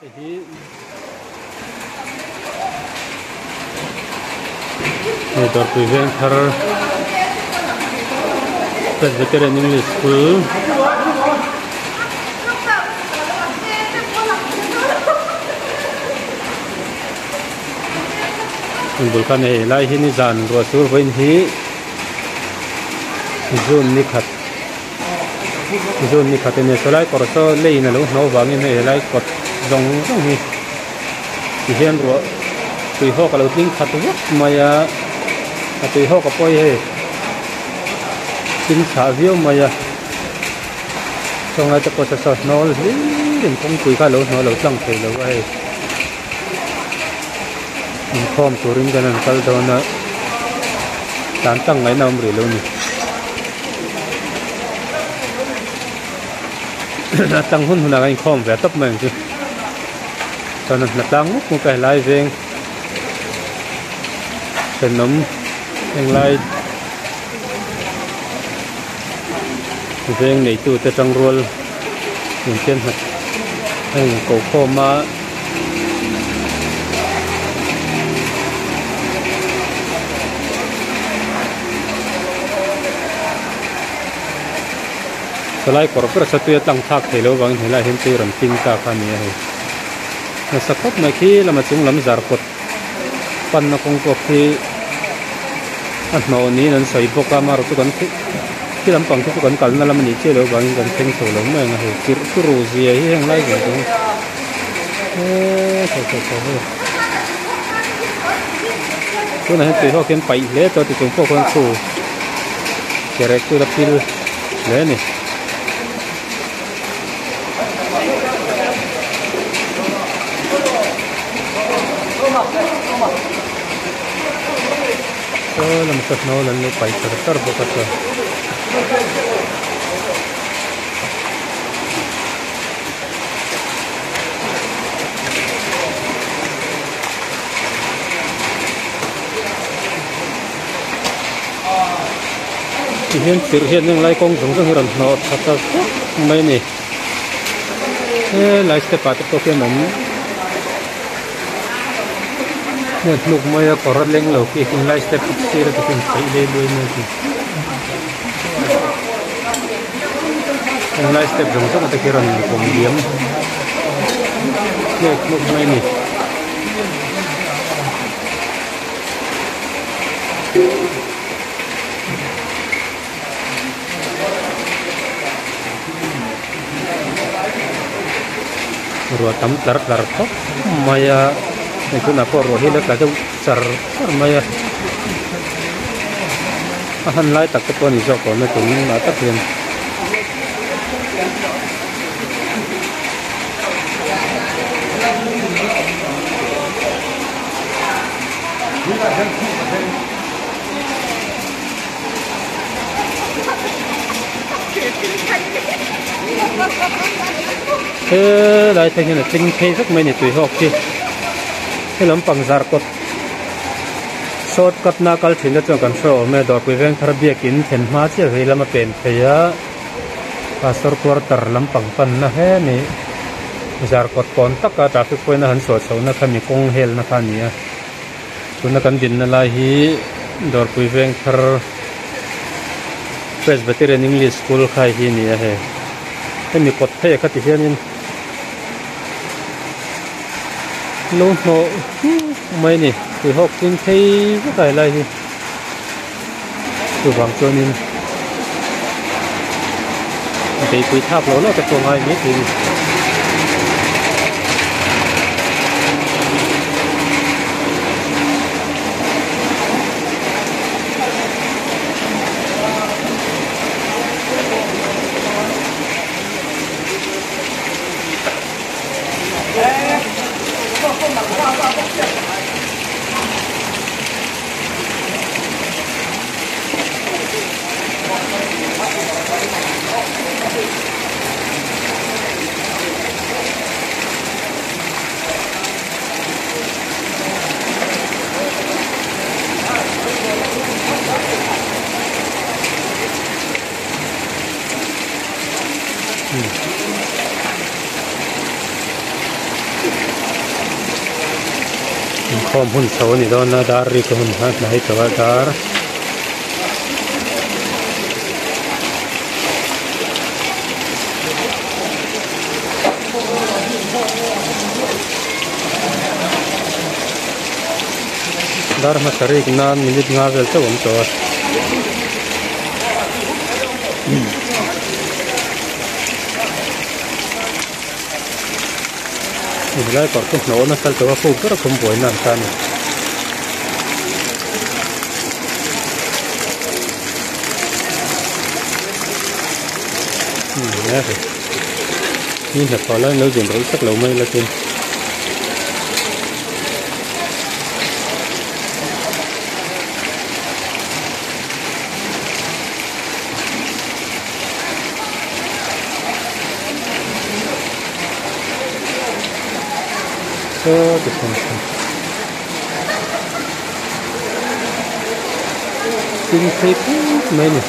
Ini dor prevent thar Presbyterian English School. Bulkan ini lai ini zan ruasur bain hi zone ni khat ini selai korso lei na lo no bang ini lai kot zong ni hian ro tui ho kalau ting khat wa maya tui ho ka poi he tin sa view maya song ai ta ko sa sa no lim kong tui ka lo no lo tlang thei lo ai inform turin ganan kal dona tan tang ngai na umri lo ni na tang hun huna ngai khom ve top mang chu tan na tang mu kai lai veng sen nom eng lai veng nei tu te tang rol yin chen hat ai ko kho ma Salai korpora satu ya tang thak thelo bang thela hin tu ram tin ta khani he na sakot ma khi lama chung lam zar kot pan na kong ko khi an no ni nan soi boka mar tu kan khi lam pang tu kan kal na lam ni che lo bang kan theng so lo ma he kir tu ru ji hi hang lai ge tu tu na he tu ho ken pai le to tu chung ko kon su kere tu la pil le ni لما تسمعوا لأنه بايتر تربو كتر hiện thực hiện những lai công chúng tôi nó thật mấy nè lại sẽ bắt tôi cái mắm nên lúc mà có rất leng lâu khi lại sẽ bắt xe ra thì phải lên đuôi nữa thì lại sẽ dùng cho người ta kia rằng cùng điểm nên lúc mấy nè rồi tắm lật khóc maya itu nak por rohi lek ada sar maya ahan lai tak ketua ni joko me tu na tak yen lại thấy như là tinh thế rất mấy này tùy học chi cái lắm bằng zar cột short cut na kal thin cho kan show me dor pi veng thar bia kin then ma che hei lama pen theya pastor quarter lam pang pan na he ni zar cột kon taka traffic point na han so so na khami kong hel na khania tuna kan din na lai hi dor pi veng thar Presbyterian English School khai hi ni he mi kot the khati hianin lo no mai ni tu hok tin thei cái tai lai hi tu wang chonin dei pui thap lo lo ka to ngai mi thi khom hun so ni don na dar ri ko hun ha nai to dar dar ma tarik nan minit nga vel to om to Ilai korku no na sal to ko pura kom boy nan kan nè nhìn thật khó lên lâu dần rồi sắc lâu mây là trên được không xin thấy mấy này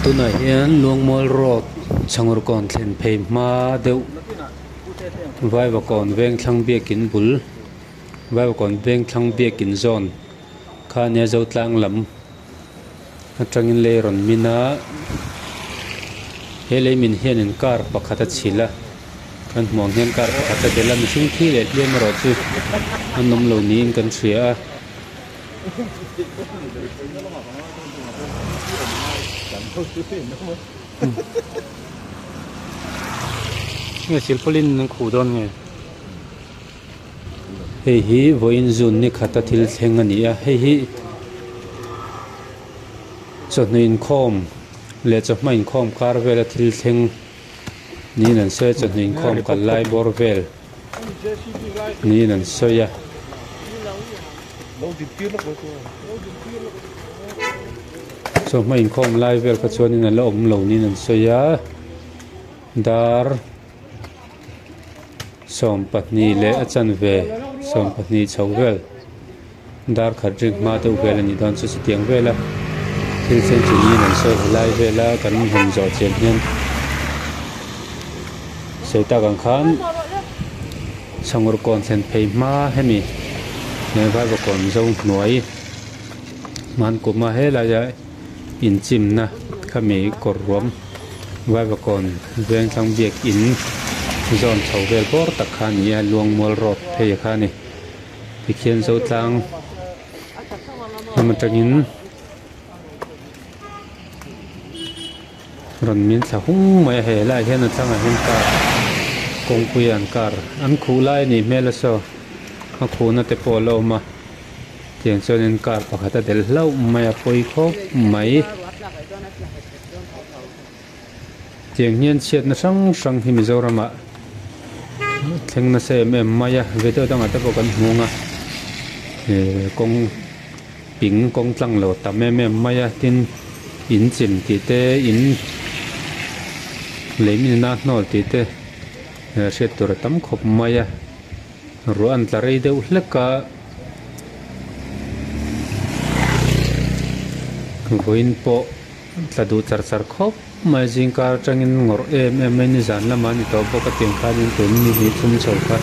tu này hiền luồng mol rot changur kon thlen phei ma deuh vai va kon veng thlang bia kin bul vai va kon veng thlang bia kin zone kha ne zo tlang lam atangin le ron mina hele min hian in kar pakhata chila kan mong hian kar pakhata delam sing thi le lem ro chu anom lo ni kan thria nghe silpolin nang khu don nghe hei hi voin zun ni khata thil thleng ani a hei hi chotnin khom le chamain khom kar vela thil thleng ni nan se chotnin khom kal lai bor vel ni nan soya chamain khom lai vel ka chuan in lo om lo ni nan soya dar som patni le achan ve som patni chawvel dar khadrik ma tu vel ani don chu tiang vela thil sen chu ni nan so lai vela kan hum zo chen hian seita gang khan sangur kon sen phei ma hemi ne vai ba kon zo noi man ko ma he la ya in chim na khami kor rom vai ba kon veng thang biak in zon chawvel bor tak khan ya luang mol rot thei khani tikhian zo tlang namatangin ron min tha hung mai he lai hian atlanga hin ka kong puyan kar an khu lai ni mela so a khu na te polo ma tiang chonin kar pakhata del lau mai a poi kho mai tiang hian chiat na sang hi mizorama theng na se em maya veto dang ata kan hunga kong ping kong tlang lo tam em maya tin in chim ti te in lemin na nol ti te se tur tam khop maya ru an tlarei deuh hleka voin po tladu char khop mai jingkar tangin ngor em ni zan lama ni to boka tiang khanin tun ni hi thum chho kha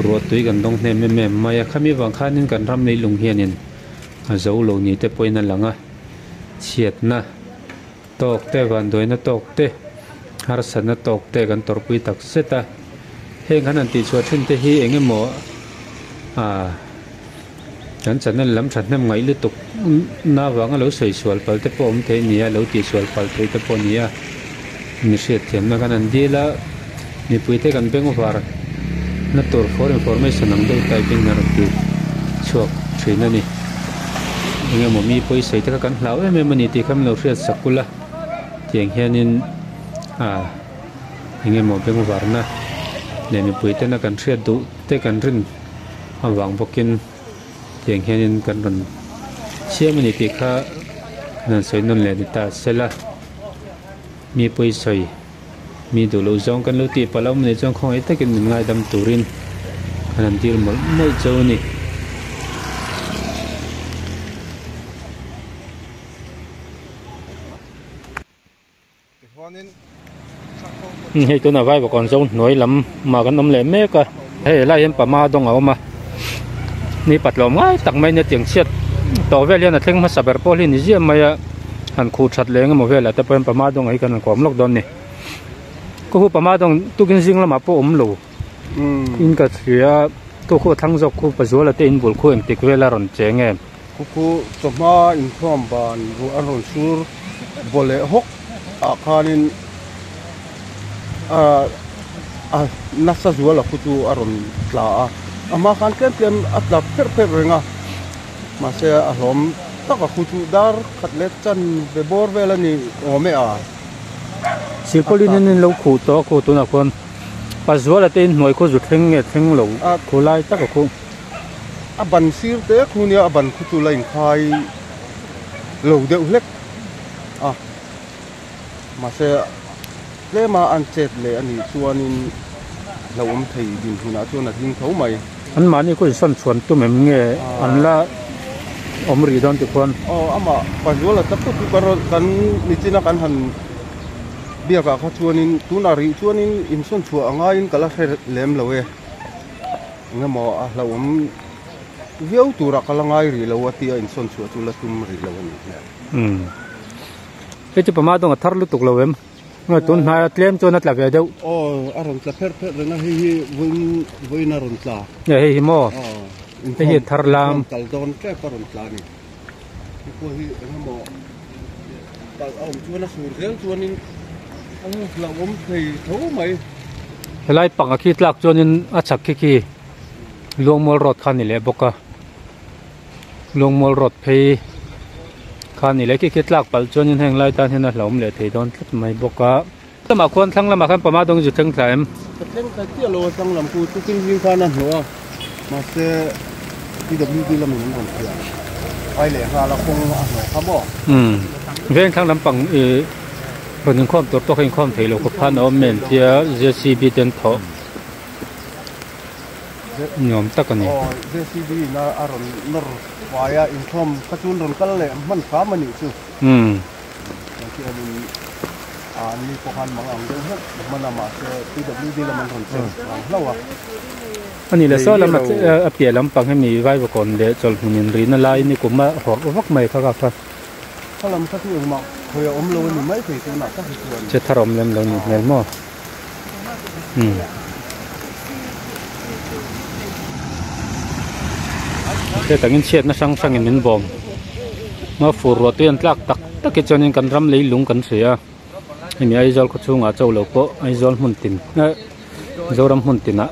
ruat tui kan dong hnem em maya khami wang khanin kan ram nei lung hianin a zo lo ni te poina langa chiat na tok te van doina tok te har san na tok te kan tor pui tak seta heng hanan ti chua thin te hi engemaw kan chanan lam thatnem ngai lu tuk na wanga lo sei sual pal te pom the nia lo ti sual pal te pon nia ni hriat thiam na kan an dila ni pui te kan beng war na tur for information ang do typing na ru chuak thina ni engemaw mi poi sei te kan hlau em mani ti kham lo hriat sakula tiang hianin engemaw beng war na le mi pui te na kan hriat du te kan rin awang bokin tiang hianin kan ron siamani ti kha nan soi non le ta sela mi pui soi mi du lo zong kan lo ti palam ne chong khoi takin min ngai dam turin kanan til mol moi choni hay tôi nói vai bà còn sông nói lắm mà cái nấm lẻ mé cơ hay lại em bà ma đông ở mà ni bắt lỏng ngay tặng mấy nhà tiếng xét tàu về liền là tiếng mà sập bờ poli ni gì mà hắn khu chặt lên mà về là tập em bà ma đông ấy cái còn lốc đòn này có khu bà ma đông tu kinh sinh là mà po lù in cái chuyện tu khu thăng dọc khu bà chúa là tên buồn khu em tịch về là ròn chén em khu tôm ma in thom bàn vụ ăn ròn sur bồ lệ hốc khanin nasa chúa là khu tu ăn ròn là mà khan kem atla per renga mà sẽ alom tất cả khu tu dar khát lết chân về bor về là ni ome siêu poli nên lâu khu tu nào con bà chúa là tên nói khu rụt theng lâu khu lai tất cả khu ban sir te khu nia ban khu tu lain khai lâu deuh lek mà sẽ le mà ăn chết le anh chuanin lâu thầy din huna chuan là ding thấu mày anh màนี่ก็ส่วนตัวมันnghe anh là ri don ti kon ama ban chúa là tất cả kan ni china kan han bia ka kha chuanin tunari chuanin in son chua anga in kala lem lowe ngamo lâu viau tura kalangai ri lo atia in son chua tu la tum ri lo ni cái chụp mà đông thar lu tuk lo em ngay tuần hai tlem cho nát là cái đâu aron tla per na hi voin aron tla hi mo hi thar lam kal don ke aron tla ni ko hi ngamo ta chuan na sur rel chuanin lo thei tho mai lai pang khi tlak chuanin a chak ki luang mol rot khan ni le boka luang mol rot phei khan ni le ki tlak pal chuanin heng lai tan hena hlom le thei don tlat mai boka tama khon thlang lama khan pama dong ju theng thaim theng ta ti lo sang lam ku tu kin ring khan an ho ma se PWD lam ni ngon thia ai le ha la khong a ho khamo ven thang lam pangคนนึงความตัวตัวเองความถือเราก็พันเอาเมนเทีย JCB เดินเถาะหยอมตักกันนี่ JCB น่าอารมณ์นรวายอินทอมกระจุนรนกันเลยมันฟ้ามันนี่สิที่อันนี้พวกhanมังอังเดิมมันน่ามาเสีย PWD แล้วมันทนเสียแล้ววะอันนี้เลยซ้อแล้วมันเปลี่ยนลำปังให้มีไว้ก่อนเดี๋ยวจนหุ่นรีนอะไรนี่กูมาหอกวักใหม่เขาก็ถ้าลำคัดที่อื่นมาเคยอมโลนี่ไม่เคยตัวหนักก็คือตัวจะทารมเล่มเรานี่เล่มมั่วแต่ตั้งเงินเชียดนะช่างเงินบอมมาฟูรัวตัวยันลักตักตะเกียจจนยังกันรำเลยลุงกันเสียอันนี้ไอ้จอลก็ช่วงอาเจ้าเหล่าโปไอ้จอลหุ่นตินจอลรำหุ่นตินนะ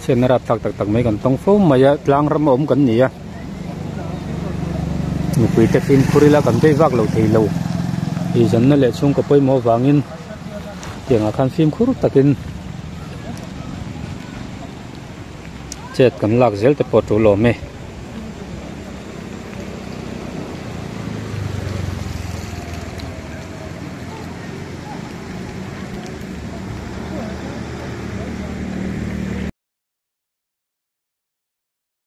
เช่นนับตักไม่กันต้องฟุ้งมายล้างรำอมกันนี่อะมีคุยแต่ฟินคุริละกันได้วักเราทีเราอีจันนั่นแหละช่วงก็ไปมอวางินอย่างอาคารฟิล์มคุรุตะกินเจ็ดกันหลักเซลแต่ปวดตัวโลเม